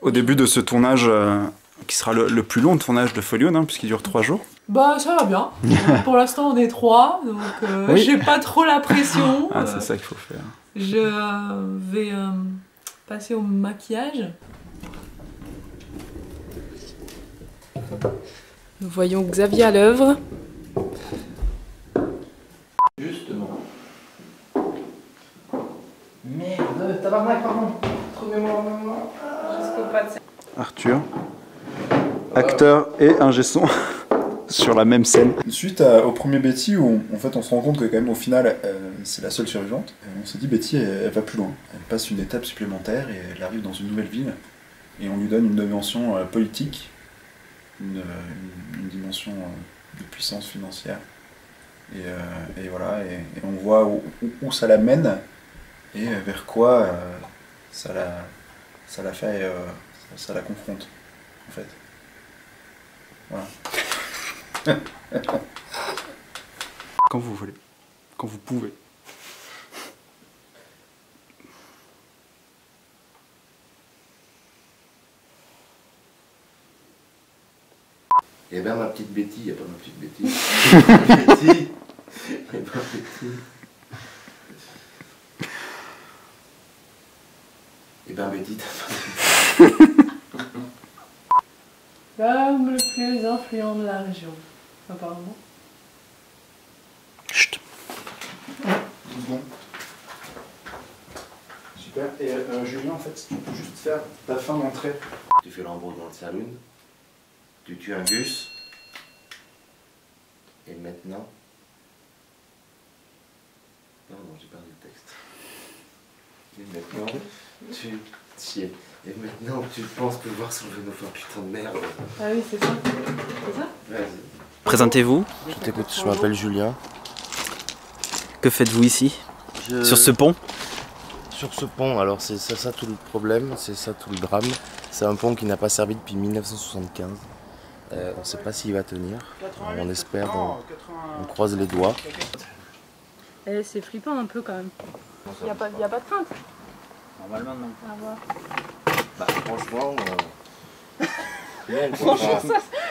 au début de ce tournage qui sera le plus long tournage de Folio, hein, puisqu'il dure 3 jours. Bah ça va bien. Pour l'instant on est 3, donc oui. j'ai pas trop la pression. Ah, c'est ça qu'il faut faire. Je vais passer au maquillage. Nous voyons Xavier à l'œuvre. Justement. Merde, tabarnak, pardon. Trop de mémoire. Arthur, acteur et ingé son sur la même scène. Suite au premier Betty, où en fait on se rend compte que quand même au final c'est la seule survivante, on s'est dit Betty elle va plus loin. Elle passe une étape supplémentaire et elle arrive dans une nouvelle ville et on lui donne une dimension politique, une dimension de puissance financière. Et voilà, et on voit où ça la mène et vers quoi ça la fait, ça la confronte, en fait. Voilà. Quand vous voulez, quand vous pouvez. Eh ben ma petite Betty, il n'y a pas ma petite Betty. Betty. Eh ben Betty. Eh ben Betty, t'as pas L'homme le plus influent de la région, apparemment. Chut. 12 secondes. Super. Et Julien, en fait, tu peux juste faire ta fin d'entrée. Tu fais l'embauche dans le saloon. Tu tues un gus. Et maintenant... Pardon, j'ai perdu le texte. Et maintenant, tu... Chier. Et maintenant, tu penses pouvoir sauver nos fins, putain de merde. Ah oui, c'est ça. C'est ça? Vas-y. Présentez-vous. Je t'écoute, je m'appelle Julien. Que faites-vous ici? Sur ce pont? Sur ce pont, alors c'est ça tout le problème, c'est ça tout le drame. C'est un pont qui n'a pas servi depuis 1975. On ne sait pas s'il va tenir. On espère, on croise les doigts. C'est flippant un peu quand même. Y a pas de crainte? Normalement non. À voir. Bah franchement...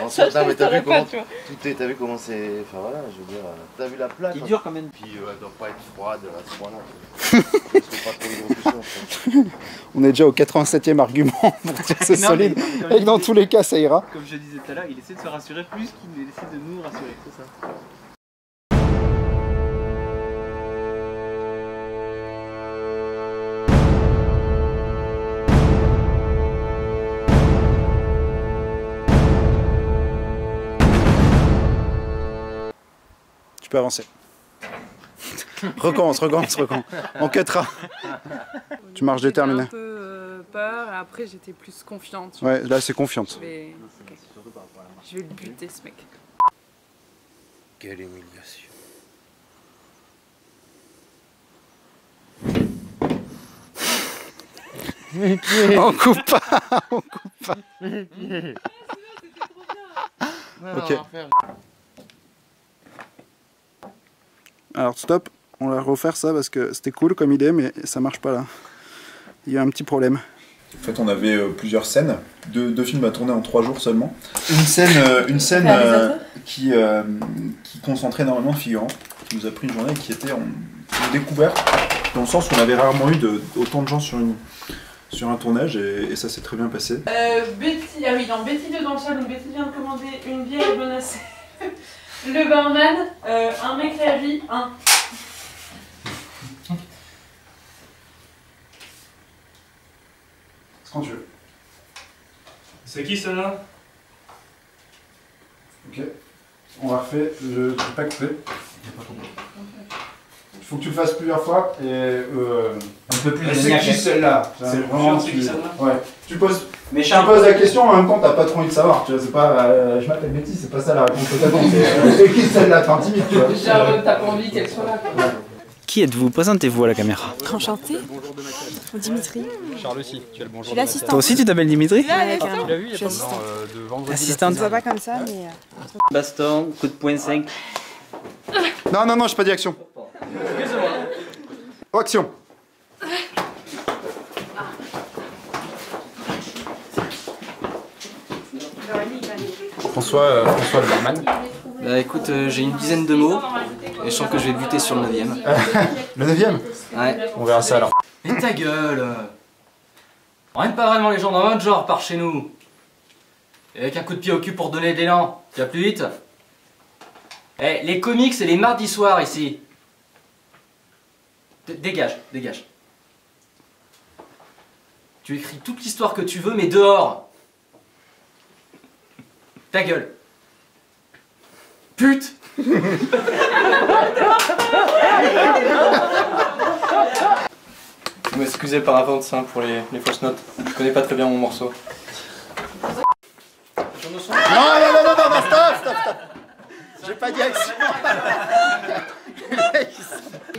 Ça, mais t'as vu comment tu vois. tout est, t'as vu comment c'est... Enfin voilà, je veux dire, t'as vu la plaque. Il dure quand même. Puis elle doit pas être froide à ce point-là. Parce que pas trop d'hydrocution, On est déjà au 87e argument pour dire c'est solide. Et que dans tous les cas ça ira. Comme je disais tout à l'heure, il essaie de se rassurer plus qu'il essaie de nous rassurer, c'est ça. Tu peux avancer. recommence. On cuttera. Tu marches déterminé. J'ai un peu peur et après j'étais plus confiante. Ouais, là c'est confiante. Je vais le buter ce mec. Quelle humiliation. On coupe pas. Ok. Alors stop, on va refaire ça parce que c'était cool comme idée mais ça marche pas là. Il y a un petit problème. En fait on avait plusieurs scènes, deux films à tourner en 3 jours seulement. Une scène qui concentrait énormément de figurants, qui nous a pris une journée et qui était une découverte, dans le sens où on avait rarement eu autant de gens sur un tournage et ça s'est très bien passé. Betty, ah oui, dans Betty 2 dans le salon, Betty vient de commander une bière menacée. Le barman, un McFlurry, un. C'est quand tu veux. C'est qui celle-là? Ok. On va refaire le truc pas coupé. Il faut que tu le fasses plusieurs fois et On peut plus c'est qui celle-là? C'est vraiment c'est qui celle-là? Ouais. Tu poses la question en même temps t'as pas trop envie de savoir, tu vois, c'est pas je m'appelle Betty, c'est pas ça la réponse que t'attends, c'est qui celle-là, t'es intimide, tu vois. Genre t'as pas envie qu'elle soit là quoi. Qui êtes-vous? Présentez-vous à la caméra. Enchantée. Dimitri. Charles aussi, tu as le bonjour. Je suis l'assistante. Toi aussi tu t'appelles Dimitri? Tu l'as vu, il y a pas longtemps, de vendredi. Assistante. Je vois pas comme ça, mais... Baston, coup de poing 5. Non, j'ai pas dit action. Action. François le barman. Bah écoute, j'ai une dizaine de mots et je sens que je vais buter sur le 9ème. Le 9ème? Ouais. On verra ça alors. Mais ta gueule! On n'aime pas vraiment les gens dans votre genre par chez nous. Et avec un coup de pied au cul pour donner de l'élan, tu vas plus vite? Eh, les comics c'est les mardis soirs ici. Dégage, dégage. Tu écris toute l'histoire que tu veux, mais dehors. Ta gueule. Pute. Vous m'excusez par avance pour les fausses notes. Je connais pas très bien mon morceau. Non, stop. J'ai pas dit action.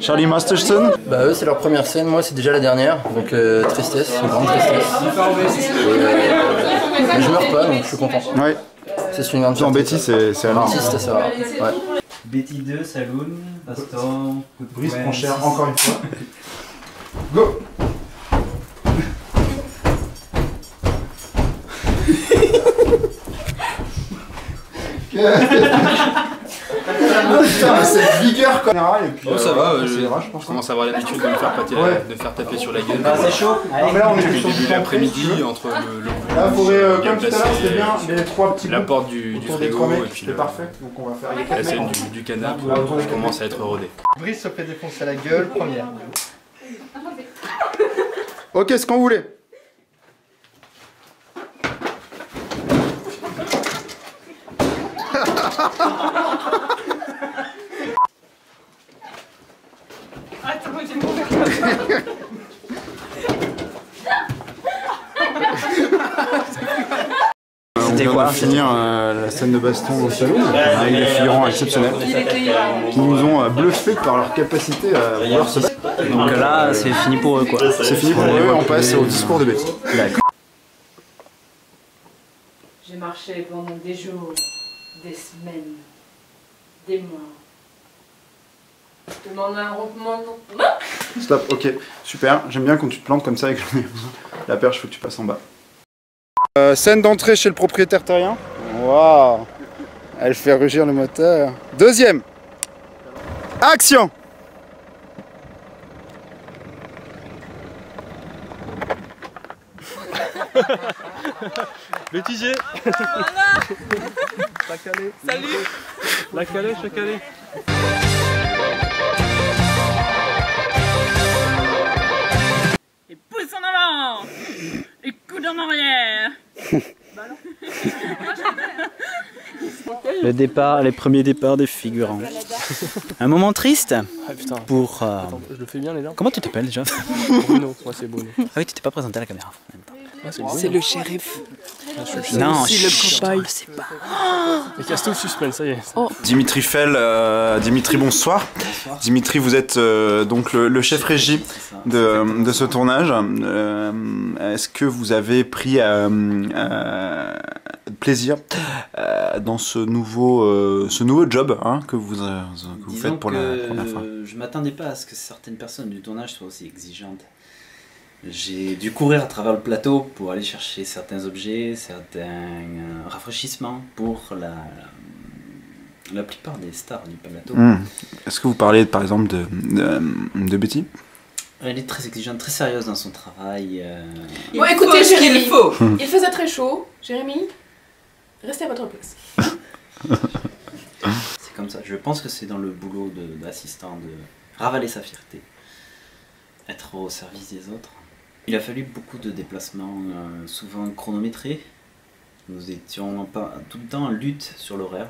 Charlie Masterson. Bah eux c'est leur première scène, moi c'est déjà la dernière, donc tristesse, une grande tristesse. Mais je meurs pas donc je suis content. Ouais. C'est une grande fierté. Betty c'est un artiste, ça va. Ouais. Betty 2, Saloon, Astor, Brice prend cher encore une fois. Go. Putain, cette vigueur quoi. Et puis, oh ça va, je commence à avoir l'habitude de me faire taper sur la gueule. Ah, c'est chaud. Mais là on est sur début l'après-midi entre le là il faudrait, comme tout à l'heure c'était bien, les trois petits la porte du frigo et puis c'était parfait. Donc on va faire la scène du canapé, je commence à être rodé. Brice se fait défoncer la gueule, première. Ok, ce qu'on voulait. C'était quoi? Finir la scène de baston au salon avec des figurants exceptionnels qui nous ont bluffé par leur capacité à vouloir se battre. Donc là c'est fini pour eux quoi. C'est fini pour eux, on passe au discours de Betty. J'ai marché pendant des jours, des semaines, des mois. Je demande un rompement. Stop, ok, super. J'aime bien quand tu te plantes comme ça avec la perche, faut que tu passes en bas. Scène d'entrée chez le propriétaire terrien. Waouh, elle fait rugir le moteur. Deuxième. Action. Bêtisier. Voilà. Salut. La calée, chaque année. Et pousse en avant. Et coude en arrière. Le départ, les premiers départs des figurants. Un moment triste pour... Attends, je le fais bien les dents. Comment tu t'appelles déjà? Bruno, moi c'est Bruno. Ah oui, tu t'es pas présenté à la caméra. C'est le shérif. Non, c'est le copain. Mais casse tout le suspense, ça y est. Oh. Dimitri Fell, Dimitri bonsoir. Dimitri, vous êtes donc le chef régie de ce tournage. Est-ce que vous avez pris plaisir dans ce nouveau job que vous faites pour la fin? Je m'attendais pas à ce que certaines personnes du tournage soient aussi exigeantes. J'ai dû courir à travers le plateau pour aller chercher certains objets, certains rafraîchissements pour la plupart des stars du plateau. Est-ce que vous parlez par exemple de Betty? Elle est très exigeante, très sérieuse dans son travail. Bon, écoutez, Jérémy, il faisait très chaud. Jérémy, restez à votre place. C'est comme ça. Je pense que c'est dans le boulot d'assistant de ravaler sa fierté, être au service des autres. Il a fallu beaucoup de déplacements, souvent chronométrés. Nous étions pas tout le temps en lutte sur l'horaire,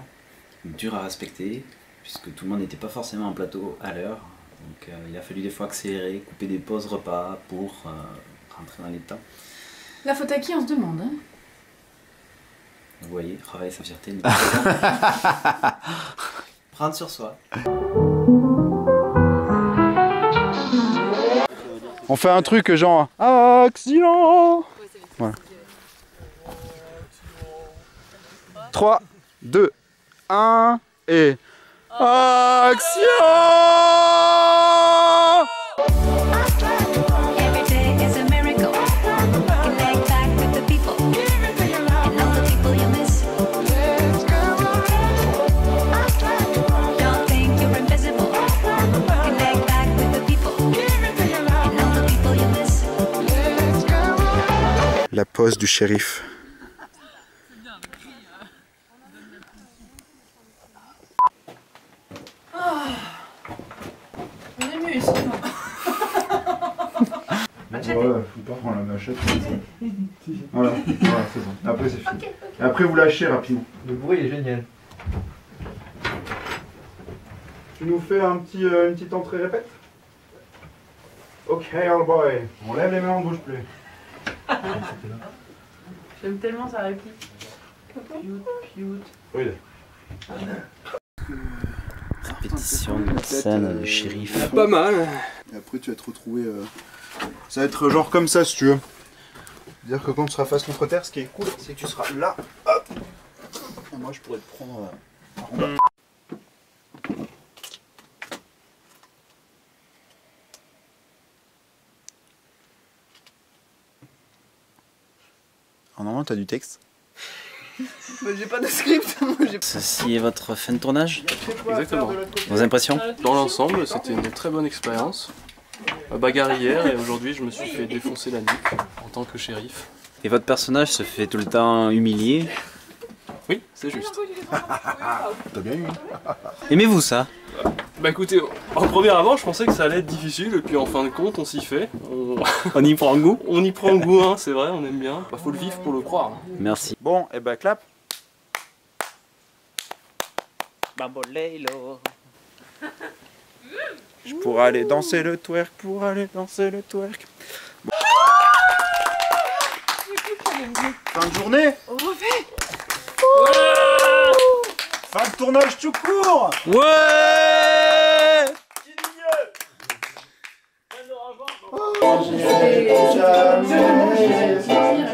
dur à respecter, puisque tout le monde n'était pas forcément en plateau à l'heure. Donc il a fallu des fois accélérer, couper des pauses repas pour rentrer dans les temps. La faute à qui, on se demande, hein? Vous voyez, travailler sa fierté. Prendre sur soi. On fait un truc genre accident. Voilà. 3, 2, 1 et action. fosse du shérif. On est mieux ici, non? Machette. Voilà, faut pas prendre la machette. Voilà, voilà c'est bon. Après c'est fini. Okay. Et après vous lâchez rapidement. Le bruit est génial. Tu nous fais une petite entrée répète? Ok, all boy. On lève les mains, on bouge plus. J'aime tellement sa réplique. Oui. Répétition de la scène du shérif. Pas mal. Et après tu vas te retrouver... Ça va être genre comme ça si tu veux. C'est-à-dire que quand tu seras face contre terre, ce qui est cool, c'est que tu seras là. Hop. Et moi je pourrais te prendre en bas. Normalement t'as du texte. J'ai pas de script. Ceci est votre fin de tournage? Exactement. Vos impressions? Dans l'ensemble, c'était une très bonne expérience. Bagarre hier et aujourd'hui je me suis fait défoncer la nuque en tant que shérif. Et votre personnage se fait tout le temps humilier? Oui, c'est juste. T'as bien eu. Aimez-vous ça? Bah écoutez, en premier abord je pensais que ça allait être difficile et puis en fin de compte on s'y fait. On y prend goût? On y prend goût, hein, c'est vrai, on aime bien. Bah, faut le vivre pour le croire. Merci. Bon, et bah clap. Bamboleilo. Je pourrais aller danser le twerk, pour aller danser le twerk. Bon. Fin de journée. On refait. Fin de tournage tout court. Ouais.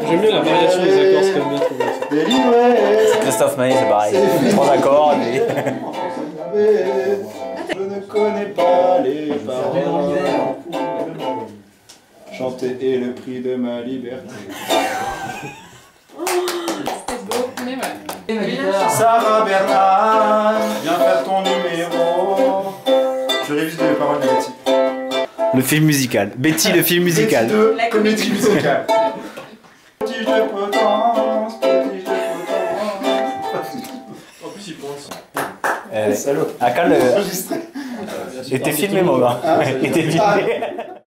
J'aime bien la variation des accords, c'est quand même bien. Christophe Maé, c'est pareil. 3 accords. Et... Je ne connais pas les paroles. Chanter est le prix de ma liberté. C'était beau, mais ouais. Sarah Bernard, viens faire ton numéro. Je révise les paroles de Betty. Le film musical. Betty, le film musical. Betty 2, comédie musicale. Prodige de potence, prodige de potence. En plus il pense. À quand le... était filmé mon gars. Était filmé.